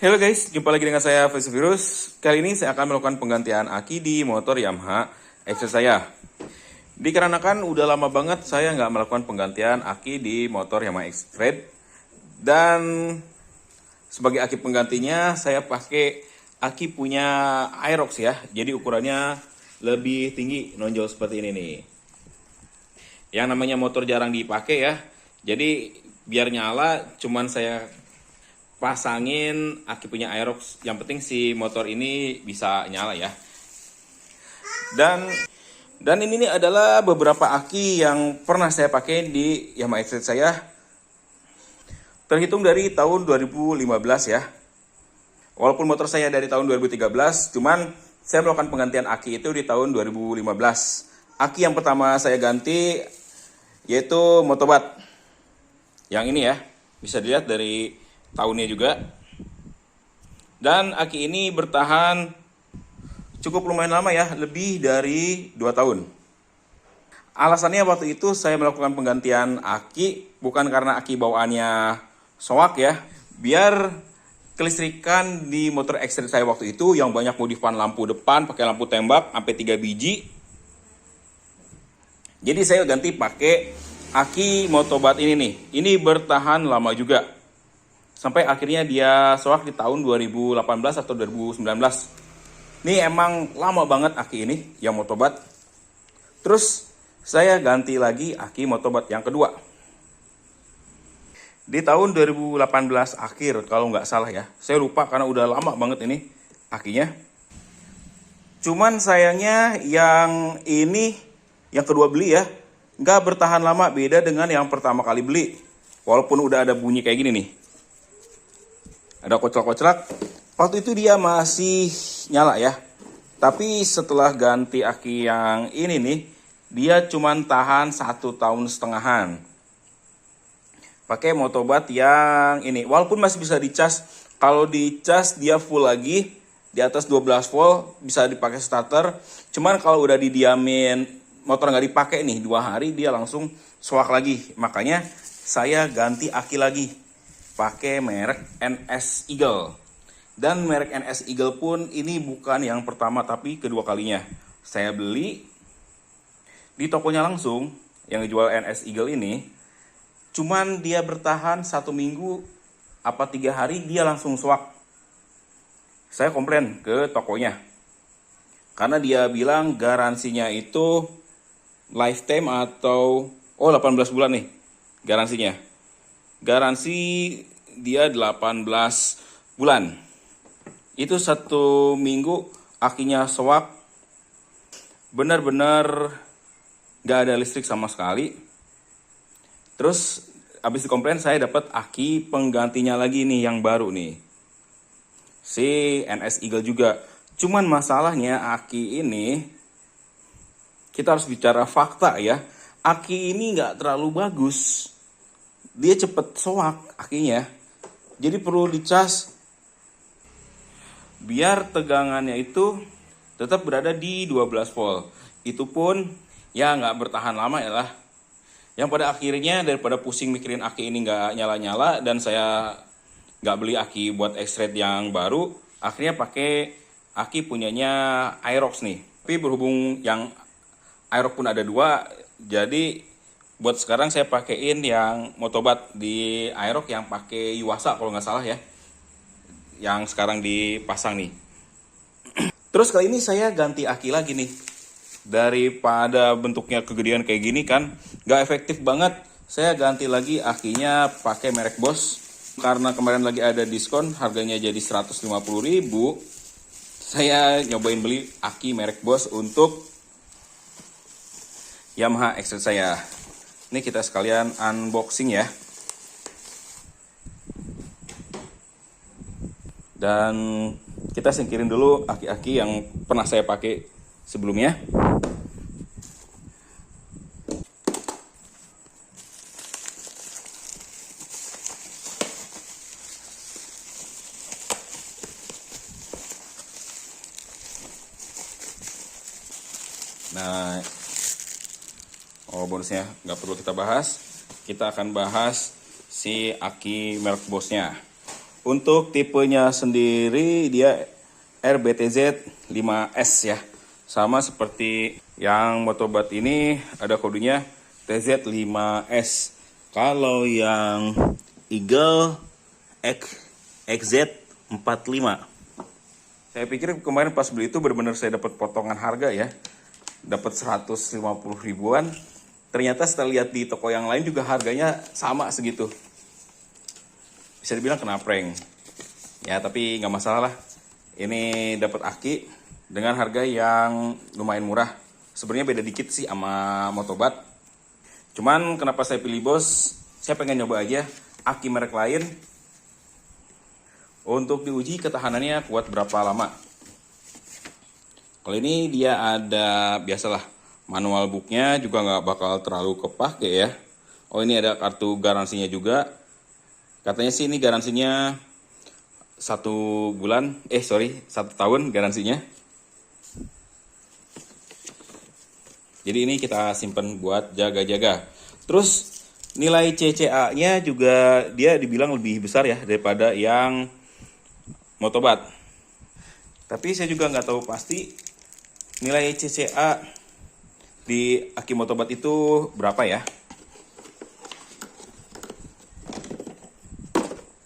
Halo guys, jumpa lagi dengan saya Virus. Kali ini saya akan melakukan penggantian aki di motor Yamaha X saya. Dikarenakan udah lama banget saya nggak melakukan penggantian aki di motor Yamaha X Red. Dan sebagai aki penggantinya saya pakai aki punya Aerox ya. Jadi ukurannya lebih tinggi, nonjol seperti ini nih. Yang namanya motor jarang dipakai ya. Jadi biar nyala cuman saya pasangin aki punya Aerox. Yang penting si motor ini bisa nyala ya. Dan ini nih adalah beberapa aki yang pernah saya pakai di Yamaha X saya. Terhitung dari tahun 2015 ya. Walaupun motor saya dari tahun 2013, cuman saya melakukan penggantian aki itu di tahun 2015. Aki yang pertama saya ganti yaitu Motobat. Yang ini ya, bisa dilihat dari tahunnya juga. Dan aki ini bertahan cukup lumayan lama ya, lebih dari 2 tahun. Alasannya waktu itu saya melakukan penggantian aki bukan karena aki bawaannya soak ya, biar kelistrikan di motor X-Ray saya waktu itu yang banyak modifan lampu depan pakai lampu tembak sampai 3 biji. Jadi saya ganti pakai aki Motobat ini nih. Ini bertahan lama juga. Sampai akhirnya dia soak di tahun 2018 atau 2019. Ini emang lama banget aki ini yang Motobat. Terus saya ganti lagi aki Motobat yang kedua. Di tahun 2018 akhir kalau nggak salah ya. Saya lupa karena udah lama banget ini akinya. Cuman sayangnya yang ini, yang kedua beli ya, nggak bertahan lama, beda dengan yang pertama kali beli. Walaupun udah ada bunyi kayak gini nih. Ada koclak-koclak. Waktu itu dia masih nyala ya. Tapi setelah ganti aki yang ini nih, dia cuman tahan 1,5 tahun. Pakai Motobat yang ini. Walaupun masih bisa dicas. Kalau dicas dia full lagi. Di atas 12 volt bisa dipakai starter. Cuman kalau udah didiamin, motor nggak dipakai nih 2 hari, dia langsung soak lagi. Makanya saya ganti aki lagi. Pakai merek NS Eagle. Dan merek NS Eagle pun ini bukan yang pertama tapi kedua kalinya. Saya beli di tokonya langsung yang jual NS Eagle ini. Cuman dia bertahan 1 minggu apa 3 hari dia langsung soak. Saya komplain ke tokonya. Karena dia bilang garansinya itu lifetime atau 18 bulan nih garansinya. Garansi dia 18 bulan. Itu 1 minggu akinya soak. Benar-benar gak ada listrik sama sekali. Terus habis dikomplain saya dapat aki penggantinya lagi nih yang baru nih. Si NS Eagle juga. Cuman masalahnya aki ini kita harus bicara fakta ya. Aki ini gak terlalu bagus. Dia cepet soak akinya. Jadi perlu dicas biar tegangannya itu tetap berada di 12 volt. Itu pun ya nggak bertahan lama ya lah. Yang pada akhirnya daripada pusing mikirin aki ini nggak nyala-nyala dan saya nggak beli aki buat X-Red yang baru, akhirnya pakai aki punyanya Aerox nih. Tapi berhubung yang Aerox pun ada 2, jadi buat sekarang saya pakein yang Motobat di Aerox yang pakai Yuasa kalau nggak salah ya. Yang sekarang dipasang nih. Terus kali ini saya ganti aki lagi nih. Daripada bentuknya kegedean kayak gini kan nggak efektif banget. Saya ganti lagi akinya pakai merek Boss. Karena kemarin lagi ada diskon harganya jadi 150.000. Saya nyobain beli aki merek Boss untuk Yamaha X saya. Ini kita sekalian unboxing ya. Dan kita singkirin dulu aki-aki yang pernah saya pakai sebelumnya. Nah, bonusnya nggak perlu kita bahas. Kita akan bahas si aki merek Bossnya. Untuk tipenya sendiri dia RBTZ 5S ya. Sama seperti yang Motobat ini ada kodenya TZ5S. Kalau yang Eagle XZ45. Saya pikir kemarin pas beli itu benar-benar saya dapat potongan harga ya. Dapat 150 ribuan. Ternyata setelah lihat di toko yang lain juga harganya sama segitu. Bisa dibilang kena prank. Ya tapi nggak masalah lah. Ini dapat aki dengan harga yang lumayan murah. Sebenarnya beda dikit sih sama Motobat. Cuman kenapa saya pilih bos? Saya pengen nyoba aja aki merek lain. Untuk diuji ketahanannya kuat berapa lama. Kalau ini dia ada biasalah manual booknya juga nggak bakal terlalu kepake ya. Oh ini ada kartu garansinya juga. Katanya sih ini garansinya 1 tahun garansinya. Jadi ini kita simpen buat jaga-jaga. Terus nilai CCA-nya juga dia dibilang lebih besar ya daripada yang Motobat. Tapi saya juga nggak tahu pasti nilai CCA di aki Motobat itu berapa ya.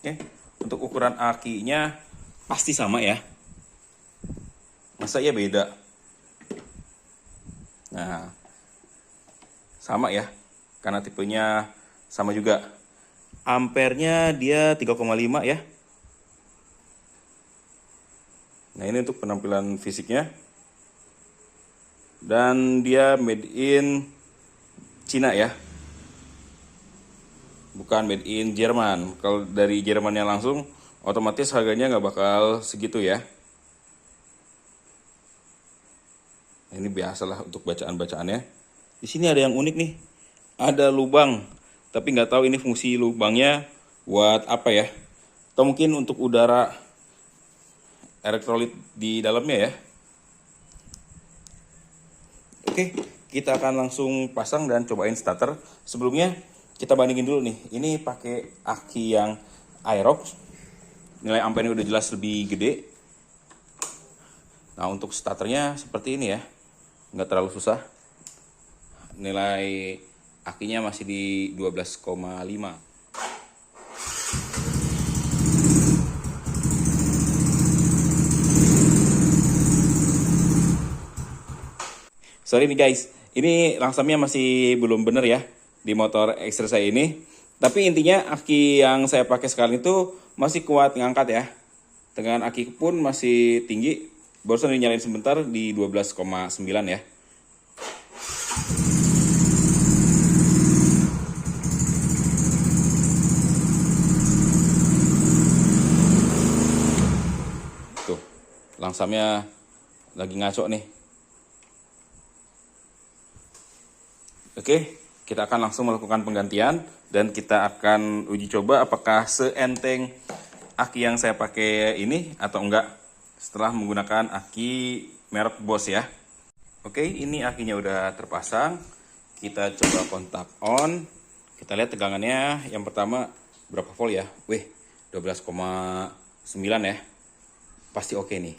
Oke, untuk ukuran akinya pasti sama ya. Masa ya beda? Nah, sama ya. Karena tipenya sama juga. Ampernya dia 3,5 ya. Nah ini untuk penampilan fisiknya. Dan dia made in Cina ya. Bukan made in Jerman. Kalau dari Jermannya langsung, otomatis harganya nggak bakal segitu ya. Ini biasalah untuk bacaan-bacaannya. Di sini ada yang unik nih. Ada lubang. Tapi nggak tahu ini fungsi lubangnya buat apa ya. Atau mungkin untuk udara elektrolit di dalamnya ya. Oke, kita akan langsung pasang dan cobain starter. Sebelumnya kita bandingin dulu nih. Ini pakai aki yang Aerox. Nilai ampernya udah jelas lebih gede. Nah untuk starternya seperti ini ya. Nggak terlalu susah. Nilai akinya masih di 12,5. Sorry nih guys, ini langsamnya masih belum bener ya di motor Extra saya ini. Tapi intinya aki yang saya pakai sekarang itu masih kuat ngangkat ya. Dengan aki pun masih tinggi. Barusan dinyalain sebentar di 12,9 ya. Tuh, langsamnya lagi ngaco nih. Oke, kita akan langsung melakukan penggantian dan kita akan uji coba apakah seenteng aki yang saya pakai ini atau enggak setelah menggunakan aki merek Bosch ya. Oke, ini akinya udah terpasang. Kita coba kontak on. Kita lihat tegangannya yang pertama berapa volt ya? Wih, 12,9 ya. Pasti oke nih.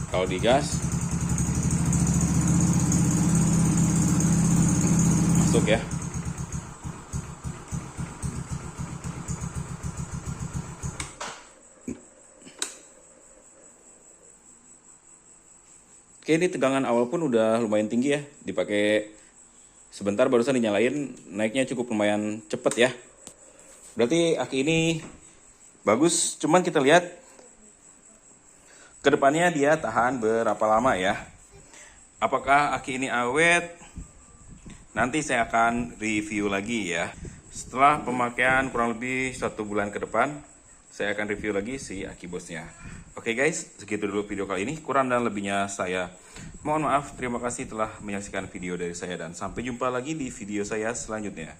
Kalau digas masuk ya. Oke, ini tegangan awal pun udah lumayan tinggi ya. Dipakai sebentar barusan dinyalain, naiknya cukup lumayan cepet ya. Berarti aki ini bagus, cuman kita lihat kedepannya dia tahan berapa lama ya. Apakah aki ini awet? Nanti saya akan review lagi ya. Setelah pemakaian kurang lebih 1 bulan ke depan, saya akan review lagi si aki Boschnya. Oke guys, segitu dulu video kali ini. Kurang dan lebihnya saya mohon maaf. Terima kasih telah menyaksikan video dari saya dan sampai jumpa lagi di video saya selanjutnya.